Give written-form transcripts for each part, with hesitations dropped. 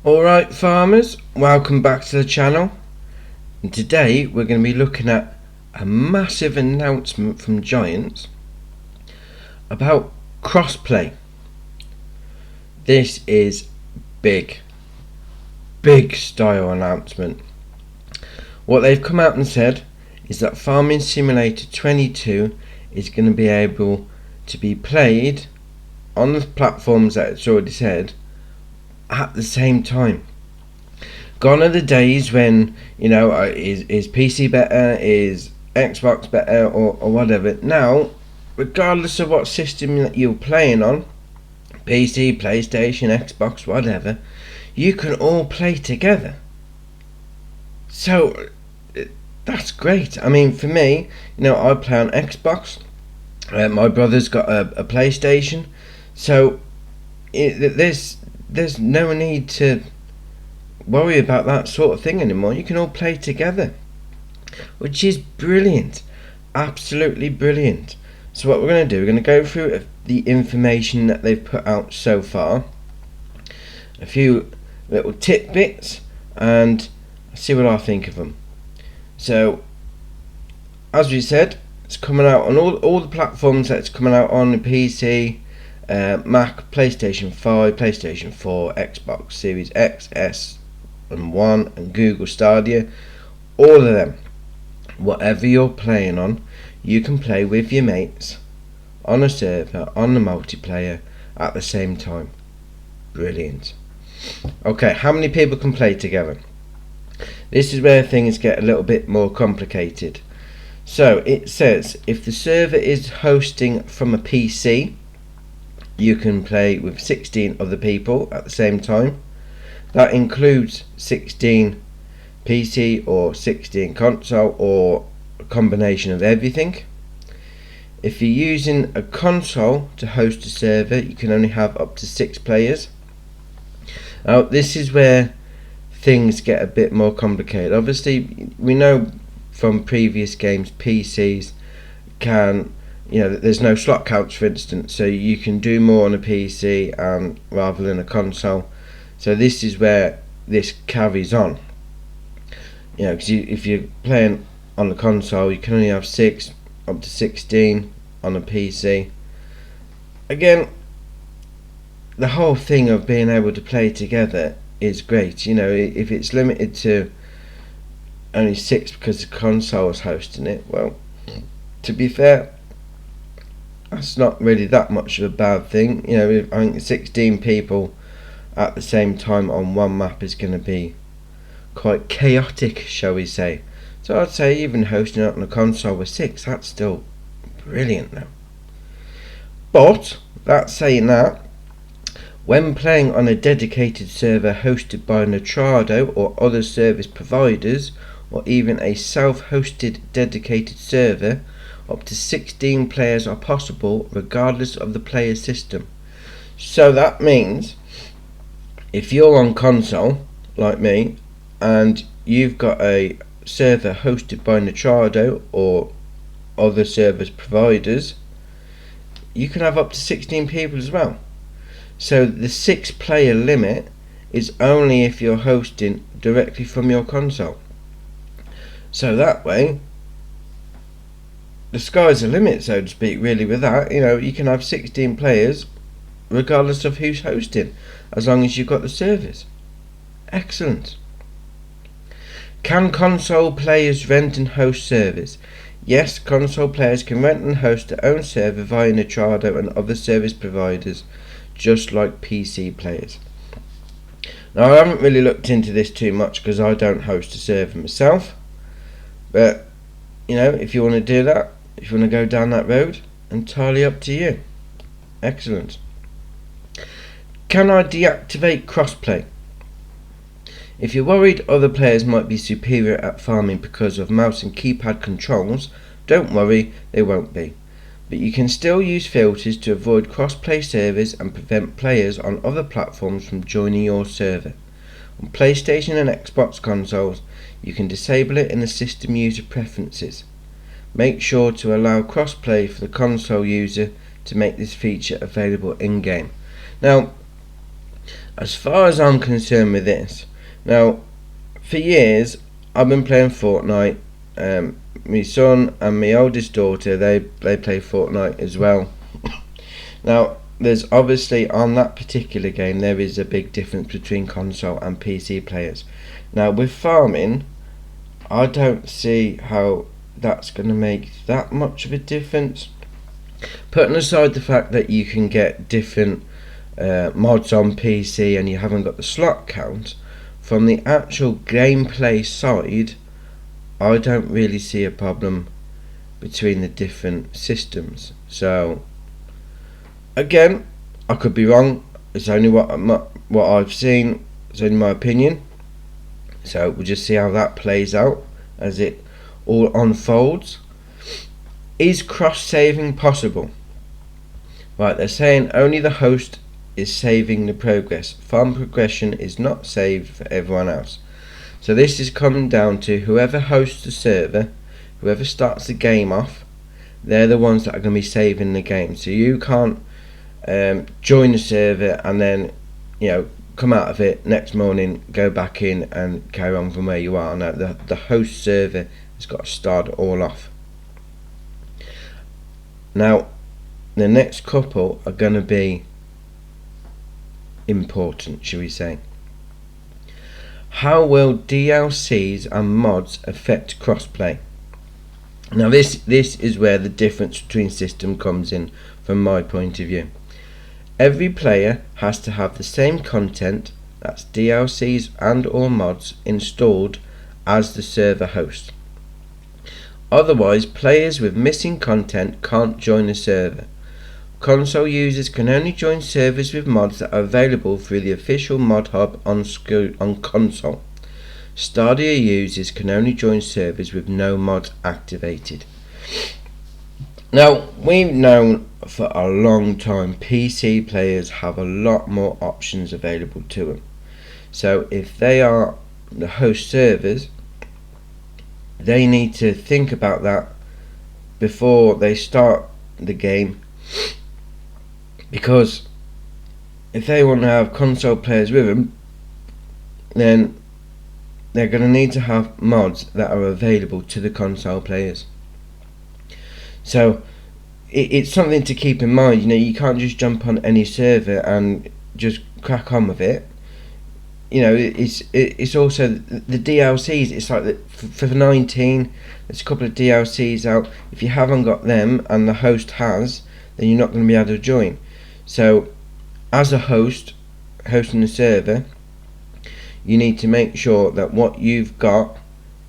Alright farmers, welcome back to the channel, and today we're going to be looking at a massive announcement from Giants about crossplay. This is big style announcement. What they've come out and said is that Farming Simulator 22 is going to be able to be played on the platforms that it's already said at the same time. Gone are the days when, is PC better, is Xbox better, or whatever. Now, regardless of what system that you're playing on, PC, PlayStation, Xbox, whatever, you can all play together. So that's great. I mean, for me, I play on Xbox. My brother's got a PlayStation, so there's no need to worry about that sort of thing anymore. You can all play together, which is brilliant, absolutely brilliant. So what we're going to do, we're going to go through the information that they've put out so far, a few little tidbits, and see what I think of them. So as we said, it's coming out on all the platforms that it's coming out on: the PC, Mac, PlayStation 5, PlayStation 4, Xbox Series X, S and 1, and Google Stadia. All of them. Whatever you're playing on, you can play with your mates on a server, on the multiplayer at the same time. Brilliant. Okay, how many people can play together? This is where things get a little bit more complicated. So it says if the server is hosting from a PC, you can play with 16 other people at the same time. That includes 16 PC or 16 console, or a combination of everything. If you're using a console to host a server, you can only have up to 6 players. Now this is where things get a bit more complicated. Obviously, we know from previous games PCs can, there's no slot counts, for instance, so you can do more on a PC rather than a console. So this is where this carries on. Because if you're playing on the console, you can only have 6 up to 16 on a PC. Again, the whole thing of being able to play together is great. If it's limited to only 6 because the console is hosting it, well, to be fair, that's not really that much of a bad thing. I think 16 people at the same time on one map is going to be quite chaotic, shall we say. So I'd say even hosting it on a console with 6, that's still brilliant now. But that saying that, when playing on a dedicated server hosted by Nitrado or other service providers, or even a self-hosted dedicated server, up to 16 players are possible regardless of the player system. So that means if you're on console like me and you've got a server hosted by Nitrado or other service providers, you can have up to 16 people as well. So the 6 player limit is only if you're hosting directly from your console. So that way, the sky's the limit, so to speak, really, with that. You can have 16 players regardless of who's hosting, as long as you've got the servers. Excellent. Can console players rent and host servers? Yes, console players can rent and host their own server via Nitrado and other service providers, just like PC players. Now, I haven't really looked into this too much because I don't host a server myself, but if you want to do that, if you want to go down that road, entirely up to you. Excellent. Can I deactivate crossplay? If you're worried other players might be superior at farming because of mouse and keypad controls, don't worry, they won't be. But you can still use filters to avoid crossplay servers and prevent players on other platforms from joining your server. On PlayStation and Xbox consoles, you can disable it in the system user preferences. Make sure to allow crossplay for the console user to make this feature available in-game. Now, as far as I'm concerned with this, now for years I've been playing Fortnite. My son and my oldest daughter, they play Fortnite as well. Now there's obviously, on that particular game, there is a big difference between console and PC players. Now with farming, I don't see how that's going to make that much of a difference. Putting aside the fact that you can get different mods on PC and you haven't got the slot count, from the actual gameplay side, I don't really see a problem between the different systems. So again, I could be wrong. It's only what I've seen. It's only my opinion. So we'll just see how that plays out as it all unfolds. Is cross-saving possible? Right, they're saying only the host is saving the progress. Farm progression is not saved for everyone else. So this is coming down to whoever hosts the server, whoever starts the game off, they're the ones that are going to be saving the game. So you can't join the server and then, come out of it next morning, go back in and carry on from where you are. No, the host server has got to start it all off. Now, the next couple are going to be important, shall we say. How will DLCs and mods affect crossplay? Now this is where the difference between system comes in from my point of view. Every player has to have the same content, that's DLCs and or mods, installed as the server host. Otherwise, players with missing content can't join the server. Console users can only join servers with mods that are available through the official mod hub on console. Stadia users can only join servers with no mods activated. Now, we've known for a long time PC players have a lot more options available to them. So if they are the host servers, they need to think about that before they start the game, because if they want to have console players with them, then they're going to need to have mods that are available to the console players. So it's something to keep in mind. You can't just jump on any server and just crack on with it. It's also the DLCs. It's like for 19, there's a couple of DLCs out. If you haven't got them and the host has, then you're not going to be able to join. So as a host hosting the server, you need to make sure that what you've got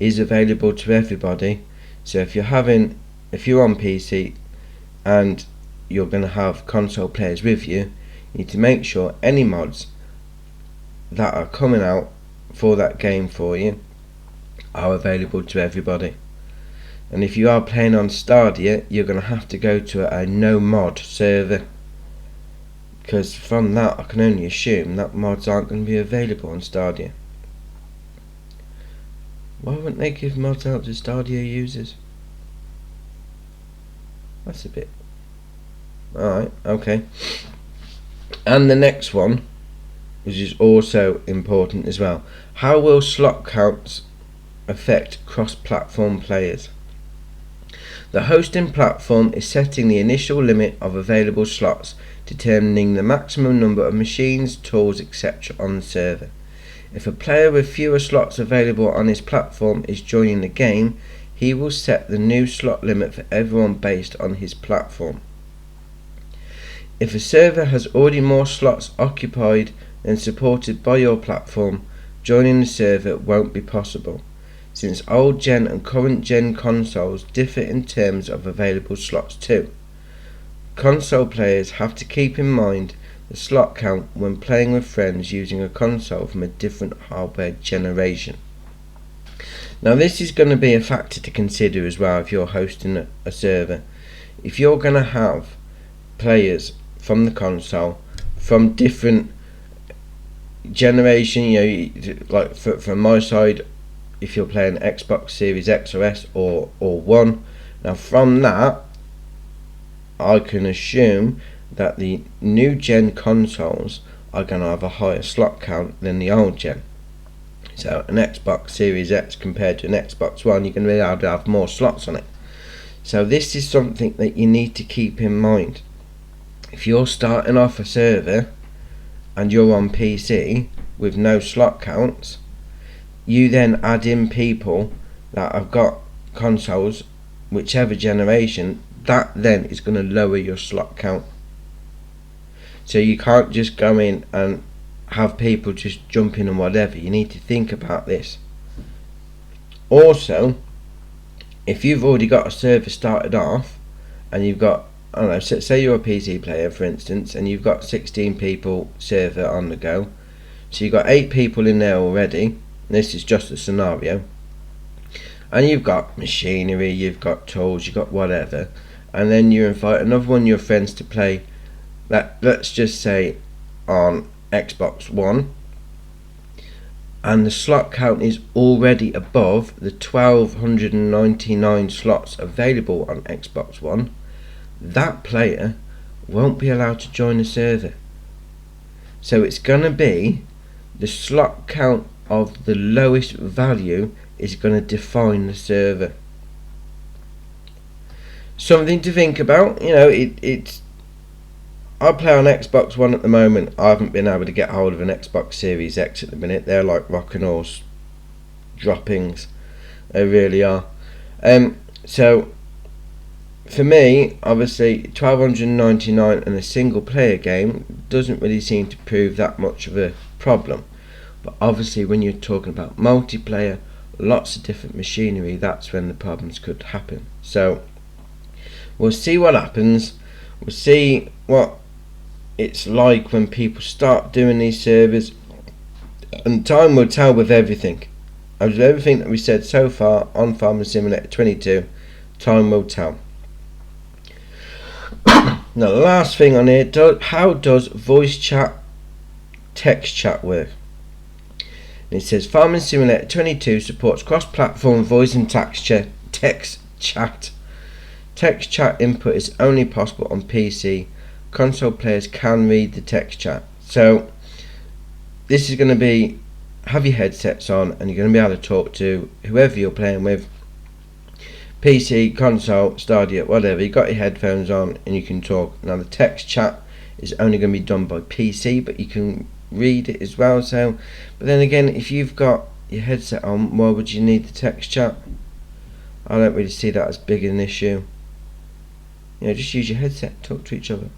is available to everybody. So if you're on PC and you're going to have console players with you, you need to make sure any mods that are coming out for that game for you are available to everybody. And if you are playing on Stadia, you're going to have to go to a no mod server, because from that I can only assume that mods aren't going to be available on Stadia. Why wouldn't they give mods out to Stadia users? That's a bit... Alright, okay. And the next one, which is also important as well. How will slot counts affect cross-platform players? The hosting platform is setting the initial limit of available slots, determining the maximum number of machines, tools, etc. on the server. If a player with fewer slots available on his platform is joining the game, he will set the new slot limit for everyone based on his platform. If a server has already more slots occupied than supported by your platform, joining the server won't be possible, since old gen and current gen consoles differ in terms of available slots too. Console players have to keep in mind the slot count when playing with friends using a console from a different hardware generation. Now this is going to be a factor to consider as well if you're hosting a server. If you're going to have players from the console from different generation, like from my side, if you're playing Xbox Series X or S or One, now from that I can assume that the new gen consoles are going to have a higher slot count than the old gen. So an Xbox Series X compared to an Xbox One, you're going to be able to have more slots on it. So this is something that you need to keep in mind. If you're starting off a server and you're on PC with no slot counts, you then add in people that have got consoles, whichever generation, that then is going to lower your slot count. So you can't just go in and have people just jump in and whatever. You need to think about this. Also, if you've already got a server started off and you've got, I don't know, say you're a PC player for instance, and you've got 16 people server on the go, so you've got 8 people in there already. This is just a scenario, and you've got machinery, you've got tools, you've got whatever, and then you invite another one of your friends to play that, let's just say on Xbox One, and the slot count is already above the 1299 slots available on Xbox One, that player won't be allowed to join the server. So it's going to be the slot count of the lowest value is going to define the server. Something to think about. You know, it's I play on Xbox One at the moment. I haven't been able to get hold of an Xbox Series X at the minute. They're like rock and horse droppings. They really are. So for me, obviously 1299 in a single player game doesn't really seem to prove that much of a problem. But obviously when you're talking about multiplayer, lots of different machinery, that's when the problems could happen. So we'll see what happens. We'll see what it's like when people start doing these servers, and time will tell with everything. With everything that we said so far on Farming Simulator 22, time will tell. Now the last thing on here, how does voice chat, text chat work? And it says Farming Simulator 22 supports cross-platform voice and text chat. Text chat input is only possible on PC. Console players can read the text chat. So this is going to be, have your headsets on and you're going to be able to talk to whoever you're playing with. PC, console, Stadia, whatever. You got your headphones on and you can talk. Now the text chat is only going to be done by PC, but you can read it as well. So, but then again, if you've got your headset on, why would you need the text chat? I don't really see that as big an issue. You know, just use your headset, talk to each other.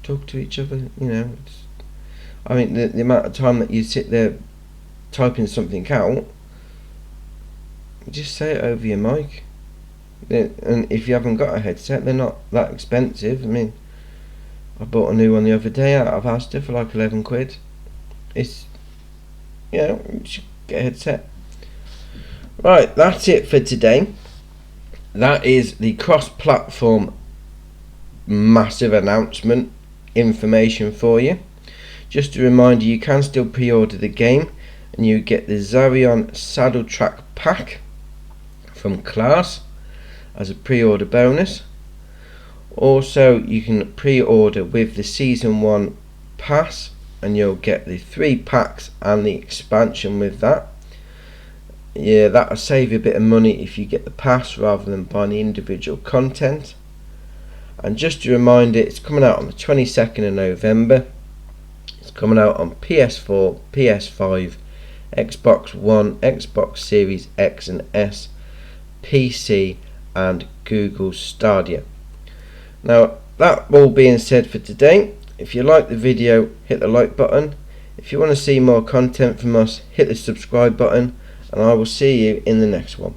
You know. I mean, the amount of time that you sit there typing something out, just say it over your mic. And if you haven't got a headset, they're not that expensive. I mean, I bought a new one the other day out of Asda for like 11 quid. It's, you know, you should get a headset. Right, that's it for today. That is the cross-platform massive announcement information for you. Just a reminder, you can still pre-order the game and you get the Zarion Saddle Track pack from Class as a pre-order bonus. Also you can pre-order with the Season 1 pass and you'll get the 3 packs and the expansion with that. Yeah, that'll save you a bit of money if you get the pass rather than buying the individual content. And just a reminder, it's coming out on the 22nd of November. It's coming out on PS4, PS5, Xbox One, Xbox Series X and S, PC and Google Stadia. Now that all being said for today, if you like the video, hit the like button. If you want to see more content from us, hit the subscribe button, and I will see you in the next one.